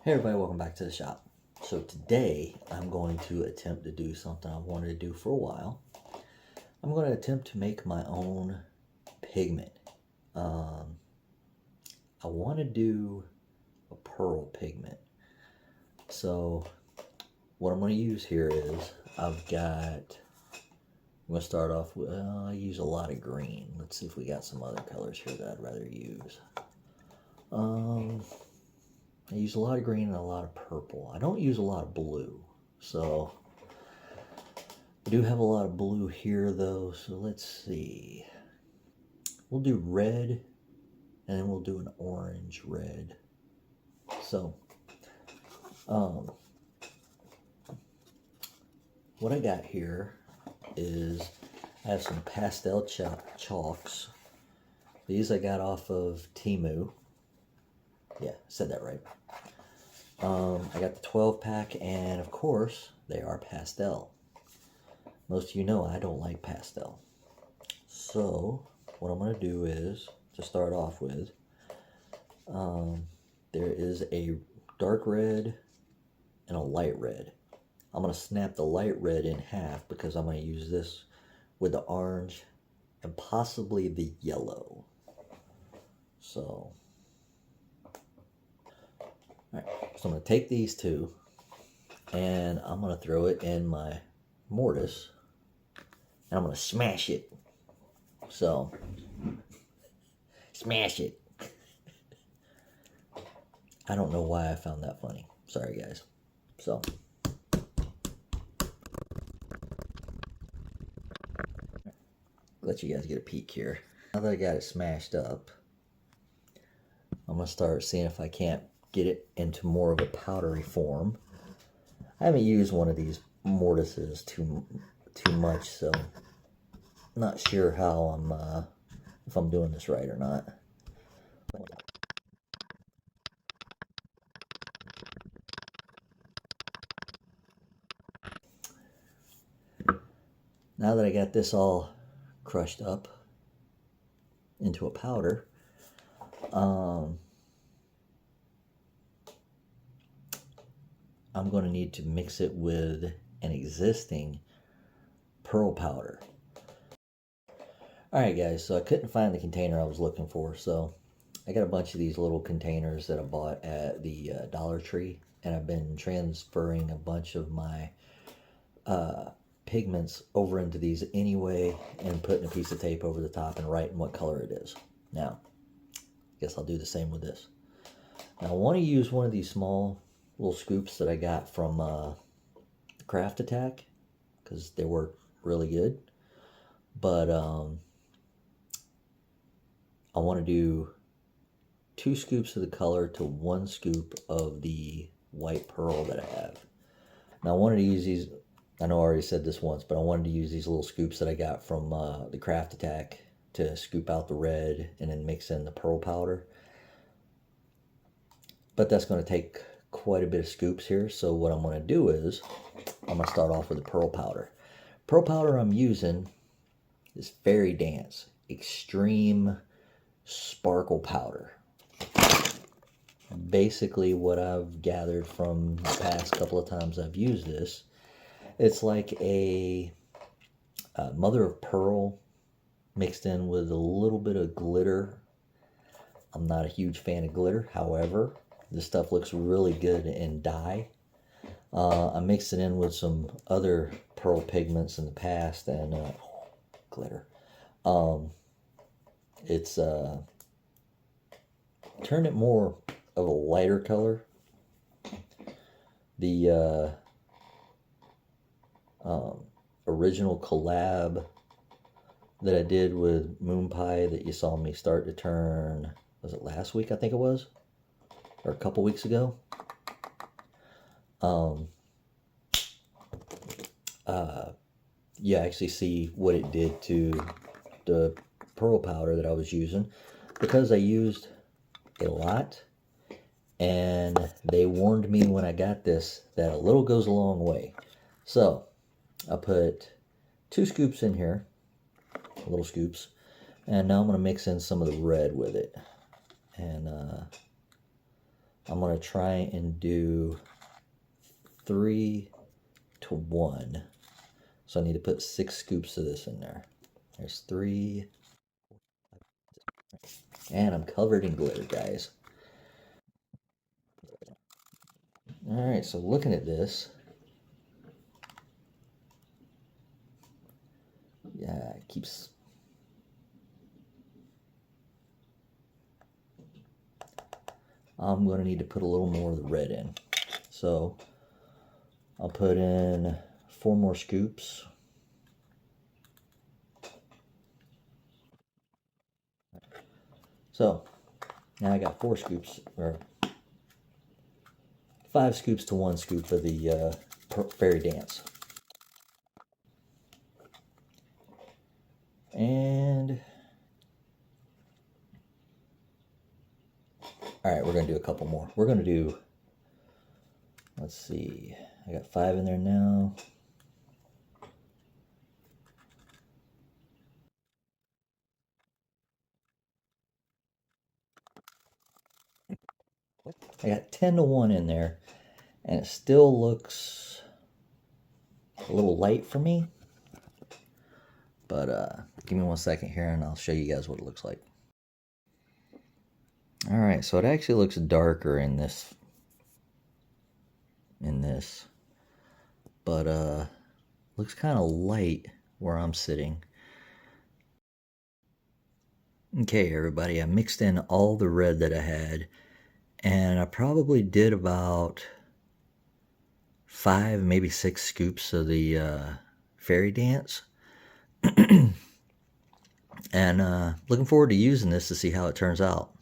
Hey everybody, welcome back to the shop. So today I'm going to attempt to do something I've wanted to do for a while. I'm going to attempt to make my own pigment. I want to do a pearl pigment. So what I'm going to use here is I'm going to start off with, I use a lot of green. Let's see if we got some other colors here that I'd rather use. I use a lot of green and a lot of purple. I don't use a lot of blue. So I do have a lot of blue here though. So let's see. We'll do red and then we'll do an orange red. So what I got here is I have some pastel chalks. These I got off of Temu. Yeah, said that right. I got the 12 pack, and of course, they are pastel. Most of you know I don't like pastel. So, what I'm going to do is, to start off with, there is a dark red and a light red. I'm going to snap the light red in half because I'm going to use this with the orange and possibly the yellow. So... Alright, so I'm going to take these two and I'm going to throw it in my mortise and I'm going to smash it. So, smash it. I don't know why I found that funny. Sorry guys. So, let you guys get a peek here. Now that I got it smashed up, I'm going to start seeing if I can't get it into more of a powdery form. I haven't used one of these mortises too much, so I'm not sure how if I'm doing this right or not. Now that I got this all crushed up into a powder, I'm going to need to mix it with an existing pearl powder. Alright guys, so I couldn't find the container I was looking for, so I got a bunch of these little containers that I bought at the Dollar Tree, and I've been transferring a bunch of my pigments over into these anyway and putting a piece of tape over the top and writing what color it is. Now, I guess I'll do the same with this. Now I want to use one of these small little scoops that I got from Craft Attack because they work really good, but I want to do 2 scoops of the color to 1 scoop of the white pearl that I have. Now I wanted to use these, I know I already said this once, but I wanted to use these little scoops that I got from the Craft Attack to scoop out the red and then mix in the pearl powder. But that's going to take quite a bit of scoops here, so what I'm going to do is I'm going to start off with the pearl powder. Pearl powder I'm using is Fairy Dance Extreme Sparkle Powder. Basically what I've gathered from the past couple of times I've used this, it's like a mother of pearl mixed in with a little bit of glitter. I'm not a huge fan of glitter, however, this stuff looks really good in dye. I mixed it in with some other pearl pigments in the past and glitter. It's turned it more of a lighter color. The original collab that I did with Moon Pie that you saw me start to turn, was it last week I think it was? Or a couple weeks ago. You actually see what it did to the pearl powder that I was using, because I used a lot, and they warned me when I got this that a little goes a long way. So I put 2 scoops in here, little scoops, and now I'm going to mix in some of the red with it. And I'm going to try and do 3 to 1. So I need to put 6 scoops of this in there. There's 3. And I'm covered in glitter, guys. Alright, so looking at this, yeah, it keeps... I'm going to need to put a little more of the red in. So I'll put in 4 more scoops. So now I got 4 scoops, or 5 scoops to 1 scoop of the fairy dance. And alright, we're going to do a couple more. We're going to do, let's see, I got 5 in there now. I got 10 to 1 in there, and it still looks a little light for me. But give me 1 second here and I'll show you guys what it looks like. Alright, so it actually looks darker in this. But looks kind of light where I'm sitting. Okay, everybody, I mixed in all the red that I had, and I probably did about 5, maybe 6 scoops of the fairy dance. And looking forward to using this to see how it turns out.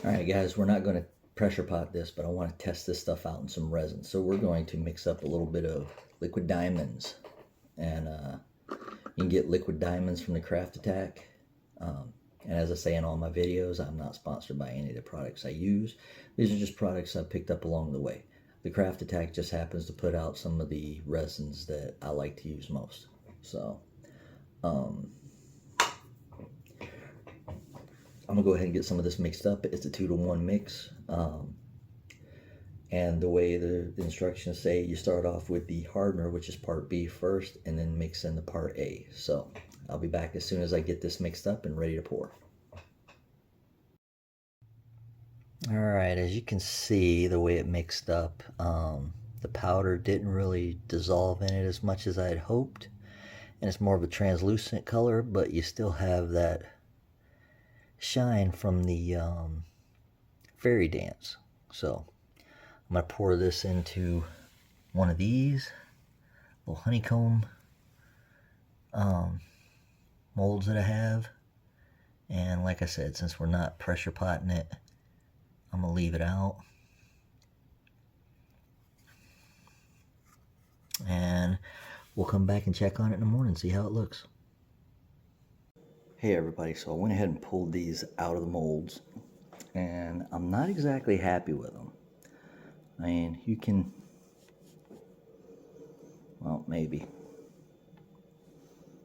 Alright guys, we're not going to pressure pot this, but I want to test this stuff out in some resin. So we're going to mix up a little bit of liquid diamonds. And you can get liquid diamonds from the Craft Attack. And as I say in all my videos, I'm not sponsored by any of the products I use. These are just products I picked up along the way. The Craft Attack just happens to put out some of the resins that I like to use most. So, I'm going to go ahead and get some of this mixed up. It's a 2 to 1 mix. And the way the instructions say, you start off with the hardener, which is part B first, and then mix in the part A. So I'll be back as soon as I get this mixed up and ready to pour. Alright, as you can see, the way it mixed up, the powder didn't really dissolve in it as much as I had hoped. And it's more of a translucent color, but you still have that shine from the fairy dance. So I'm going to pour this into one of these little honeycomb molds that I have. And like I said, since we're not pressure potting it, I'm going to leave it out. And we'll come back and check on it in the morning and see how it looks. Hey everybody, so I went ahead and pulled these out of the molds, and I'm not exactly happy with them. I mean, you can, well, maybe.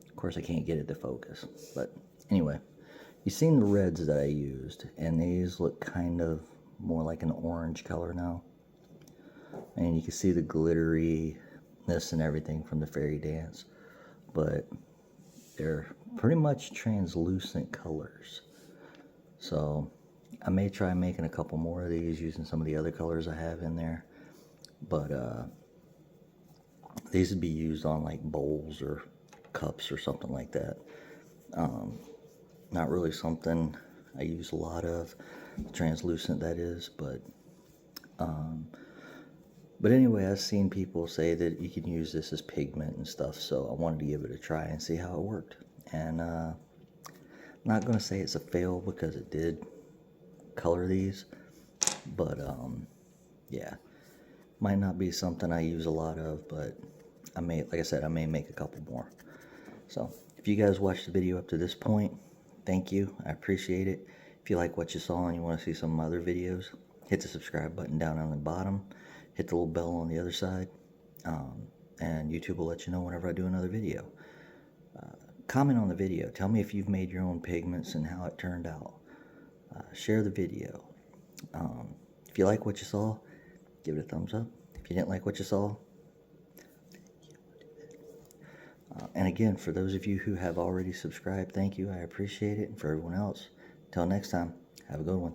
Of course I can't get it to focus, but anyway, you've seen the reds that I used, and these look kind of more like an orange color now. And you can see the glitteriness and everything from the fairy dance, but they're pretty much translucent colors. So I may try making a couple more of these using some of the other colors I have in there, but these would be used on like bowls or cups or something like that. Not really something I use a lot of, translucent that is, but anyway, I've seen people say that you can use this as pigment and stuff, so I wanted to give it a try and see how it worked. And not going to say it's a fail because it did color these, but yeah, might not be something I use a lot of, but I may, like I said, I may make a couple more. So if you guys watched the video up to this point, thank you, I appreciate it. If you like what you saw and you want to see some other videos, hit the subscribe button down on the bottom, hit the little bell on the other side, and YouTube will let you know whenever I do another video. Comment on the video, tell me if you've made your own pigments and how it turned out. share the video. If you like what you saw, give it a thumbs up. If you didn't like what you saw, and again, for those of you who have already subscribed, thank you. I appreciate it. And for everyone else, until next time, have a good one.